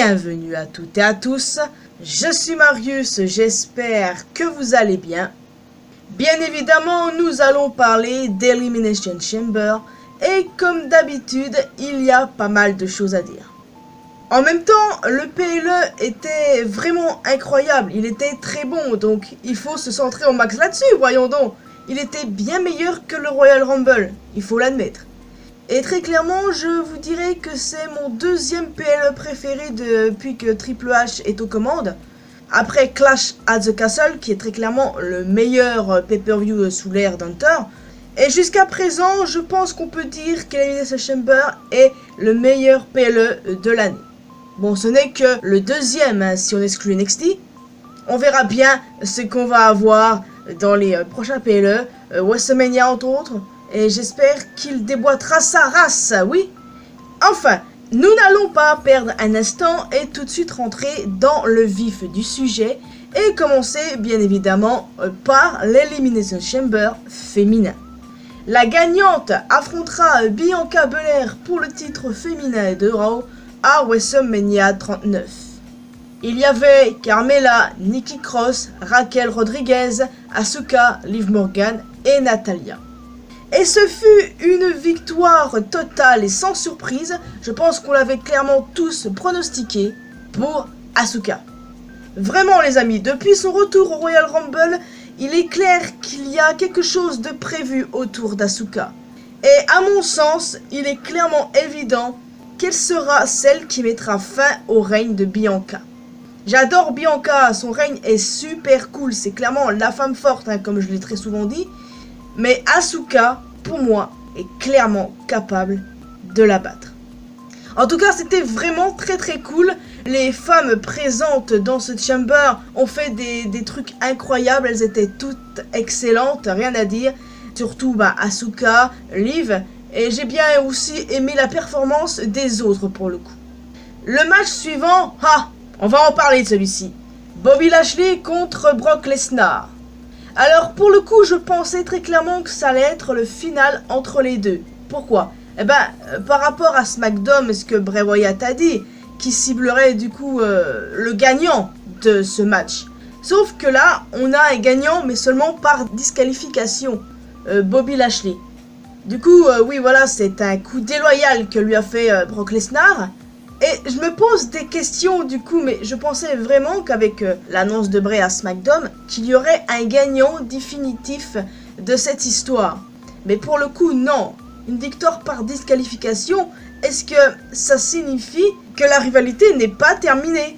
Bienvenue à toutes et à tous, je suis Marius, j'espère que vous allez bien. Bien évidemment, nous allons parler d'Elimination Chamber et comme d'habitude, il y a pas mal de choses à dire. En même temps, le PLE était vraiment incroyable, il était très bon, donc il faut se centrer au max là-dessus, voyons donc. Il était bien meilleur que le Royal Rumble, il faut l'admettre. Et très clairement, je vous dirais que c'est mon deuxième PLE préféré depuis que Triple H est aux commandes. Après Clash at the Castle, qui est très clairement le meilleur pay-per-view sous l'ère d'Hunter. Et jusqu'à présent, je pense qu'on peut dire qu'Elimination Chamber est le meilleur PLE de l'année. Bon, ce n'est que le deuxième, hein, si on exclut NXT. On verra bien ce qu'on va avoir dans les prochains PLE, WrestleMania entre autres. Et j'espère qu'il déboîtera sa race, oui. Enfin, nous n'allons pas perdre un instant et tout de suite rentrer dans le vif du sujet. Et commencer bien évidemment par l'Elimination Chamber féminin. La gagnante affrontera Bianca Belair pour le titre féminin de Raw à WrestleMania 39. Il y avait Carmella, Nikki Cross, Raquel Rodriguez, Asuka, Liv Morgan et Natalya. Et ce fut une victoire totale et sans surprise, je pense qu'on l'avait clairement tous pronostiqué pour Asuka. Vraiment les amis, depuis son retour au Royal Rumble, il est clair qu'il y a quelque chose de prévu autour d'Asuka. Et à mon sens, il est clairement évident qu'elle sera celle qui mettra fin au règne de Bianca. J'adore Bianca, son règne est super cool, c'est clairement la femme forte, hein, comme je l'ai très souvent dit. Mais Asuka, pour moi, est clairement capable de la battre. En tout cas, c'était vraiment très cool. Les femmes présentes dans ce chamber ont fait des trucs incroyables. Elles étaient toutes excellentes, rien à dire. Surtout Asuka, Liv. Et j'ai bien aussi aimé la performance des autres pour le coup. Le match suivant, on va en parler de celui-ci. Bobby Lashley contre Brock Lesnar. Alors pour le coup, je pensais très clairement que ça allait être le final entre les deux. Pourquoi? Par rapport à SmackDown, ce que Bray Wyatt a dit, qui ciblerait du coup le gagnant de ce match. Sauf que là, on a un gagnant, mais seulement par disqualification, Bobby Lashley. Du coup, oui voilà, c'est un coup déloyal que lui a fait Brock Lesnar. Et je me pose des questions du coup, mais je pensais vraiment qu'avec l'annonce de Bray à SmackDown, qu'il y aurait un gagnant définitif de cette histoire. Mais pour le coup, non. Une victoire par disqualification, est-ce que ça signifie que la rivalité n'est pas terminée?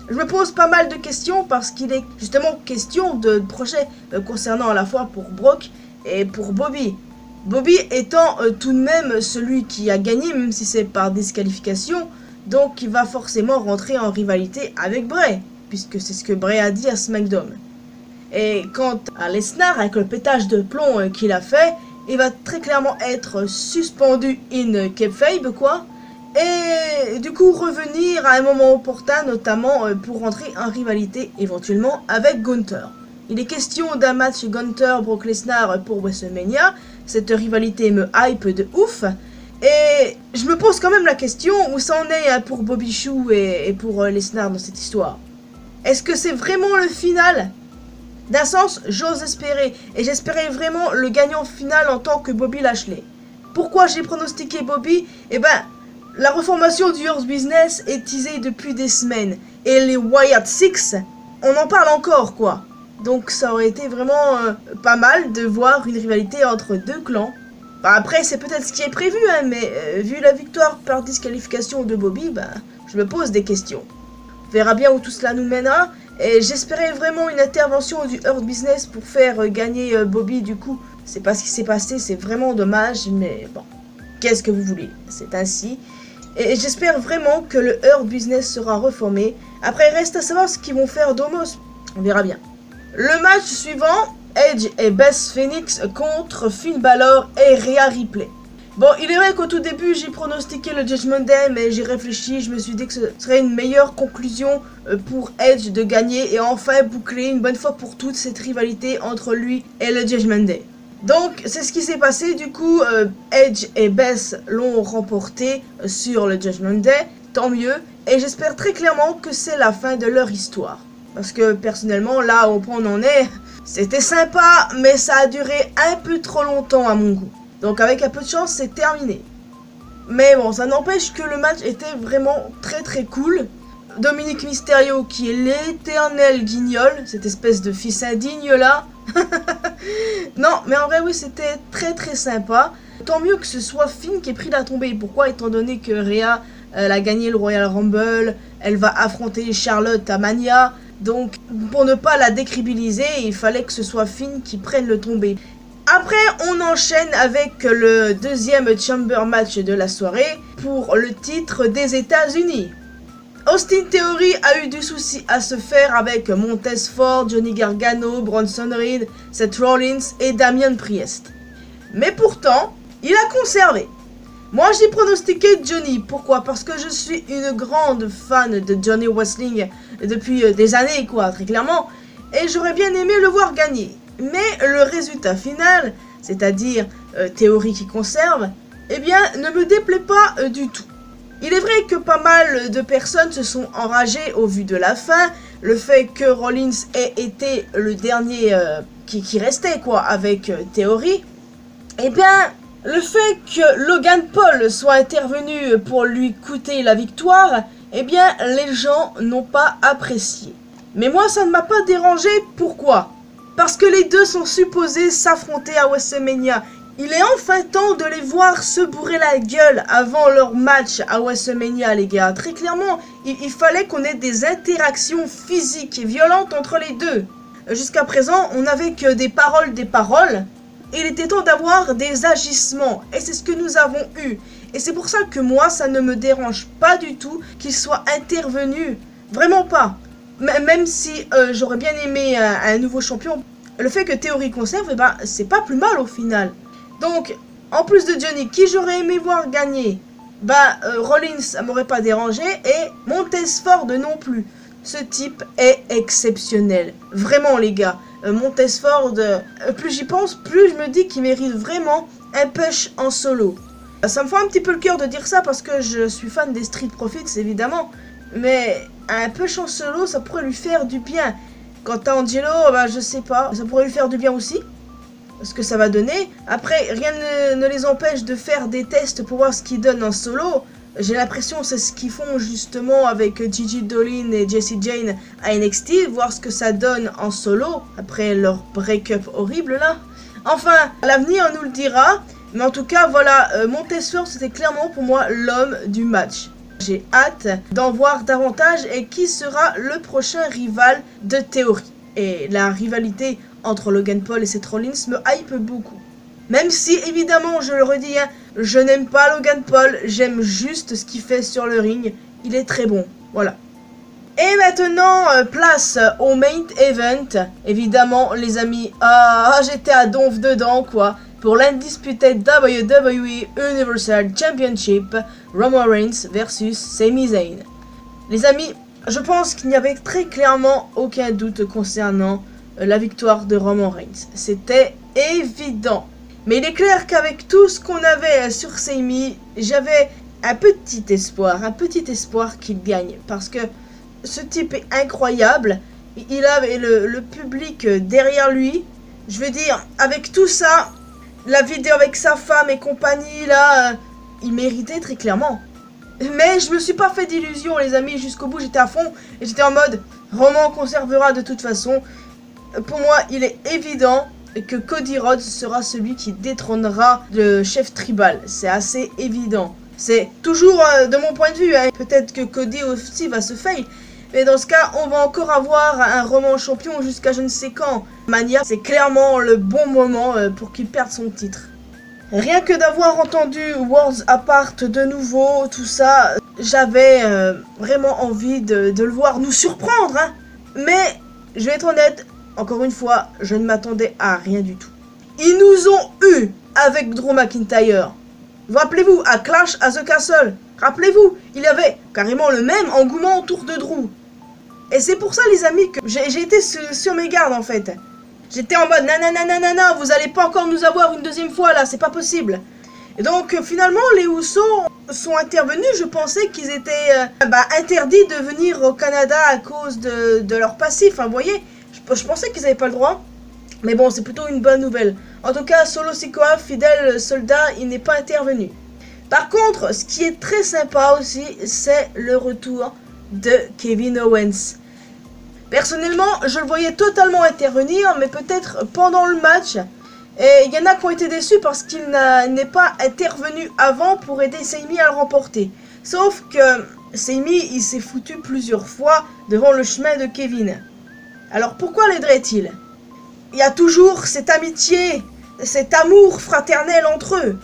Je me pose pas mal de questions parce qu'il est justement question de projet concernant à la fois pour Brock et pour Bobby. Bobby étant tout de même celui qui a gagné, même si c'est par disqualification. Donc il va forcément rentrer en rivalité avec Bray, puisque c'est ce que Bray a dit à SmackDown. Et quant à Lesnar, avec le pétage de plomb qu'il a fait, il va très clairement être suspendu in kayfabe, quoi. Et du coup revenir à un moment opportun, notamment pour rentrer en rivalité éventuellement avec Gunther. Il est question d'un match Gunther-Brock Lesnar pour WrestleMania. Cette rivalité me hype de ouf. Et je me pose quand même la question où ça en est pour Bobby Chou et pour Lesnar dans cette histoire. Est-ce que c'est vraiment le final? D'un sens, j'ose espérer. Et j'espérais vraiment le gagnant final en tant que Bobby Lashley. Pourquoi j'ai pronostiqué Bobby? La reformation du Hurt Business est teasée depuis des semaines. Et les Wyatt Six, on en parle encore quoi. Donc ça aurait été vraiment pas mal de voir une rivalité entre deux clans. Après, c'est peut-être ce qui est prévu, hein, mais vu la victoire par disqualification de Bobby, je me pose des questions. On verra bien où tout cela nous mènera, et j'espérais vraiment une intervention du Hurt Business pour faire gagner Bobby, du coup. C'est pas ce qui s'est passé, c'est vraiment dommage, mais bon, qu'est-ce que vous voulez, c'est ainsi. Et j'espère vraiment que le Hurt Business sera reformé. Après, il reste à savoir ce qu'ils vont faire d'Omos, on verra bien. Le match suivant... Edge et Beth Phoenix contre Finn Balor et Rhea Ripley. Bon, il est vrai qu'au tout début, j'ai pronostiqué le Judgment Day, mais j'ai réfléchi, je me suis dit que ce serait une meilleure conclusion pour Edge de gagner et enfin boucler une bonne fois pour toutes cette rivalité entre lui et le Judgment Day. Donc, c'est ce qui s'est passé, du coup, Edge et Beth l'ont remporté sur le Judgment Day. tant mieux. Et j'espère très clairement que c'est la fin de leur histoire. Parce que personnellement, là où on en est, c'était sympa, mais ça a duré un peu trop longtemps à mon goût. Donc avec un peu de chance, c'est terminé. Mais bon, ça n'empêche que le match était vraiment très cool. Dominique Mysterio qui est l'éternel guignol, cette espèce de fils indigne là. Non, mais en vrai oui, c'était très sympa. Tant mieux que ce soit Finn qui ait pris la tombée. Pourquoi? Étant donné que Rhea, elle a gagné le Royal Rumble, elle va affronter Charlotte à Mania. Donc, pour ne pas la décrédibiliser, il fallait que ce soit Finn qui prenne le tombé. Après, on enchaîne avec le deuxième Chamber match de la soirée pour le titre des États-Unis. Austin Theory a eu du souci à se faire avec Montez Ford, Johnny Gargano, Bronson Reed, Seth Rollins et Damian Priest. Mais pourtant, il a conservé. Moi j'ai pronostiqué Johnny, pourquoi? Parce que je suis une grande fan de Johnny Wrestling depuis des années quoi, très clairement. Et j'aurais bien aimé le voir gagner. Mais le résultat final, c'est-à-dire Theory qui conserve, eh bien ne me déplaît pas du tout. Il est vrai que pas mal de personnes se sont enragées au vu de la fin. Le fait que Rollins ait été le dernier qui restait quoi avec Theory. Eh bien, le fait que Logan Paul soit intervenu pour lui coûter la victoire, eh bien, les gens n'ont pas apprécié. Mais moi, ça ne m'a pas dérangé. Pourquoi? Parce que les deux sont supposés s'affronter à WrestleMania. Il est enfin temps de les voir se bourrer la gueule avant leur match à WrestleMania, les gars. Très clairement, il fallait qu'on ait des interactions physiques et violentes entre les deux. Jusqu'à présent, on n'avait que des paroles. Et il était temps d'avoir des agissements. Et c'est ce que nous avons eu. Et c'est pour ça que moi, ça ne me dérange pas du tout qu'il soit intervenu. Vraiment pas. Même si j'aurais bien aimé un nouveau champion. Le fait que Theory conserve, eh ben, c'est pas plus mal au final. Donc, en plus de Johnny, qui j'aurais aimé voir gagner, Rollins, ça m'aurait pas dérangé, et Montez Ford non plus. Ce type est exceptionnel. Vraiment, les gars. Montez Ford, plus j'y pense, plus je me dis qu'il mérite vraiment un push en solo. Ça me fait un petit peu le cœur de dire ça parce que je suis fan des Street Profits, évidemment. Mais un push en solo, ça pourrait lui faire du bien. Quant à Angelo, je sais pas, ça pourrait lui faire du bien aussi. Ce que ça va donner. Après, rien ne les empêche de faire des tests pour voir ce qu'ils donnent en solo. J'ai l'impression que c'est ce qu'ils font justement avec Gigi Dolin et Jessie Jane à NXT. Voir ce que ça donne en solo après leur break-up horrible là. Enfin, l'avenir nous le dira. Mais en tout cas, voilà, Montez Ford, c'était clairement pour moi l'homme du match. J'ai hâte d'en voir davantage et qui sera le prochain rival de Theory. Et la rivalité entre Logan Paul et Seth Rollins me hype beaucoup. Même si, évidemment, je le redis, hein, je n'aime pas Logan Paul, j'aime juste ce qu'il fait sur le ring. Il est très bon, voilà. Et maintenant, place au main event. Évidemment, les amis, j'étais à donf dedans, quoi. Pour l'Undisputed WWE Universal Championship, Roman Reigns versus Sami Zayn. Les amis, je pense qu'il n'y avait très clairement aucun doute concernant la victoire de Roman Reigns. C'était évident. Mais il est clair qu'avec tout ce qu'on avait sur Sami, j'avais un petit espoir qu'il gagne. Parce que ce type est incroyable. Il avait le public derrière lui. Je veux dire, avec tout ça, la vidéo avec sa femme et compagnie, là, il méritait très clairement. Mais je me suis pas fait d'illusions, les amis, jusqu'au bout, j'étais à fond. Et j'étais en mode, Roman conservera de toute façon. Pour moi, il est évident que Cody Rhodes sera celui qui détrônera le chef tribal. C'est assez évident. C'est toujours de mon point de vue, hein. Peut-être que Cody aussi va se fail. Mais dans ce cas, on va encore avoir un Roman champion jusqu'à je ne sais quand. Mania, c'est clairement le bon moment pour qu'il perde son titre. Rien que d'avoir entendu Worlds Apart de nouveau, tout ça, j'avais vraiment envie de le voir nous surprendre. Hein. Mais, je vais être honnête, encore une fois, je ne m'attendais à rien du tout. Ils nous ont eu avec Drew McIntyre. Vous rappelez-vous, à Clash at the Castle, rappelez-vous, il y avait carrément le même engouement autour de Drew. Et c'est pour ça, les amis, que j'ai été sur mes gardes, en fait. J'étais en mode, nanana, vous allez pas encore nous avoir une deuxième fois, là, c'est pas possible. Et donc, finalement, les Usos sont intervenus, je pensais qu'ils étaient interdits de venir au Canada à cause de leur passif. Enfin, vous voyez, je pensais qu'ils n'avaient pas le droit. Mais bon, c'est plutôt une bonne nouvelle. En tout cas, Solo Sikoa, fidèle soldat, il n'est pas intervenu. Par contre, ce qui est très sympa aussi, c'est le retour de Kevin Owens. Personnellement, je le voyais totalement intervenir, mais peut-être pendant le match. Et il y en a qui ont été déçus parce qu'il n'est pas intervenu avant pour aider Sami à le remporter. Sauf que Sami, il s'est foutu plusieurs fois devant le chemin de Kevin. Alors pourquoi l'aiderait-il? Il y a toujours cette amitié, cet amour fraternel entre eux.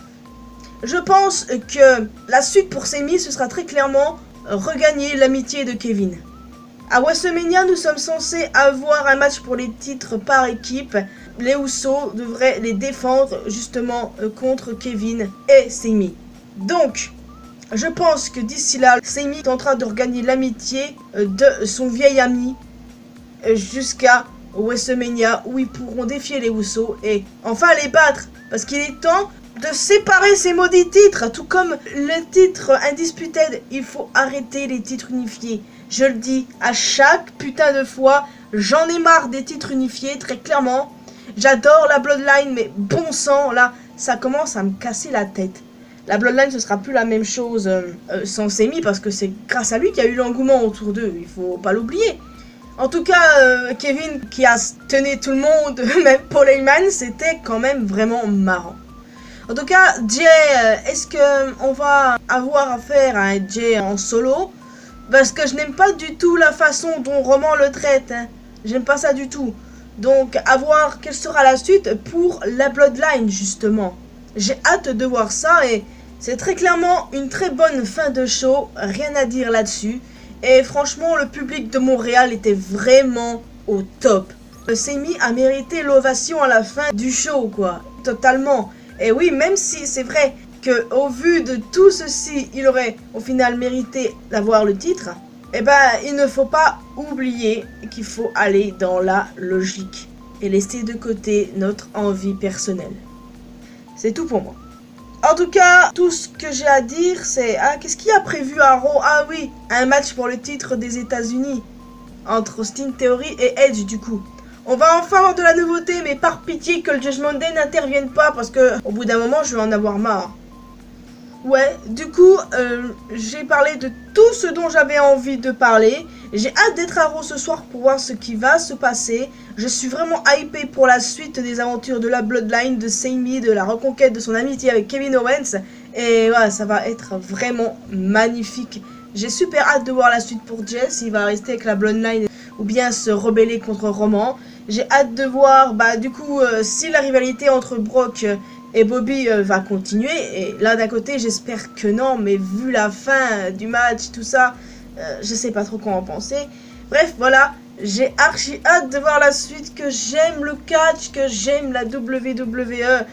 Je pense que la suite pour Sami, ce sera très clairement regagner l'amitié de Kevin. À WrestleMania, nous sommes censés avoir un match pour les titres par équipe. Les Usos devraient les défendre justement contre Kevin et Sami. Donc, je pense que d'ici là, Sami tentera de regagner l'amitié de son vieil ami jusqu'à WrestleMania où ils pourront défier les Usos et enfin les battre. Parce qu'il est temps de séparer ces maudits titres, tout comme le titre Undisputed. Il faut arrêter les titres unifiés. Je le dis à chaque putain de fois, j'en ai marre des titres unifiés, très clairement. J'adore la Bloodline, mais bon sang, là, ça commence à me casser la tête. La Bloodline, ce sera plus la même chose sans Sami, parce que c'est grâce à lui qu'il y a eu l'engouement autour d'eux, il faut pas l'oublier. En tout cas, Kevin, qui a tenu tout le monde, même Paul Heyman, c'était quand même vraiment marrant. En tout cas, Jay, est-ce qu'on va avoir affaire à un Jay en solo? Parce que je n'aime pas du tout la façon dont Roman le traite. Hein. J'aime pas ça du tout. Donc, à voir quelle sera la suite pour la Bloodline, justement. J'ai hâte de voir ça et c'est très clairement une très bonne fin de show. Rien à dire là-dessus. Et franchement, le public de Montréal était vraiment au top. Sami a mérité l'ovation à la fin du show, quoi. Totalement. Et oui, même si c'est vrai qu'au vu de tout ceci, il aurait au final mérité d'avoir le titre, eh ben, il ne faut pas oublier qu'il faut aller dans la logique et laisser de côté notre envie personnelle. C'est tout pour moi. En tout cas, tout ce que j'ai à dire, c'est... Ah, qu'est-ce qu'il y a prévu à Raw? Ah oui, un match pour le titre des États-Unis entre Austin Theory et Edge, du coup. On va enfin avoir de la nouveauté, mais par pitié que le Judgment Day n'intervienne pas, parce que au bout d'un moment, je vais en avoir marre. Ouais, du coup, j'ai parlé de tout ce dont j'avais envie de parler. J'ai hâte d'être à Raw ce soir pour voir ce qui va se passer. Je suis vraiment hypé pour la suite des aventures de la Bloodline, de Sami, de la reconquête de son amitié avec Kevin Owens. Et ouais, ça va être vraiment magnifique. J'ai super hâte de voir la suite pour Jay, s'il va rester avec la Bloodline ou bien se rebeller contre Roman. J'ai hâte de voir, du coup, si la rivalité entre Brock et Bobby va continuer. Et là, d'un côté, j'espère que non, mais vu la fin du match, tout ça, je sais pas trop quoi en penser. Bref, voilà, j'ai archi hâte de voir la suite, que j'aime le catch, que j'aime la WWE.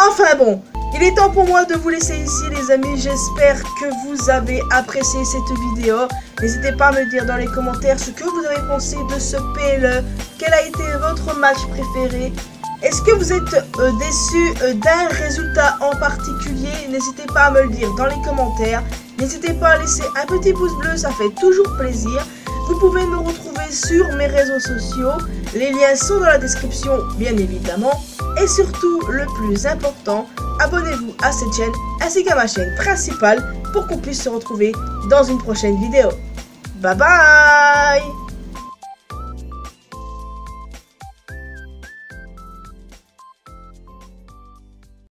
Enfin bon, il est temps pour moi de vous laisser ici, les amis. J'espère que vous avez apprécié cette vidéo. N'hésitez pas à me dire dans les commentaires ce que vous avez pensé de ce PLE. Quel a été votre match préféré? Est-ce que vous êtes déçu d'un résultat en particulier? N'hésitez pas à me le dire dans les commentaires. N'hésitez pas à laisser un petit pouce bleu, ça fait toujours plaisir. Vous pouvez me retrouver sur mes réseaux sociaux. Les liens sont dans la description, bien évidemment. Et surtout, le plus important, abonnez-vous à cette chaîne ainsi qu'à ma chaîne principale pour qu'on puisse se retrouver dans une prochaine vidéo. Bye bye!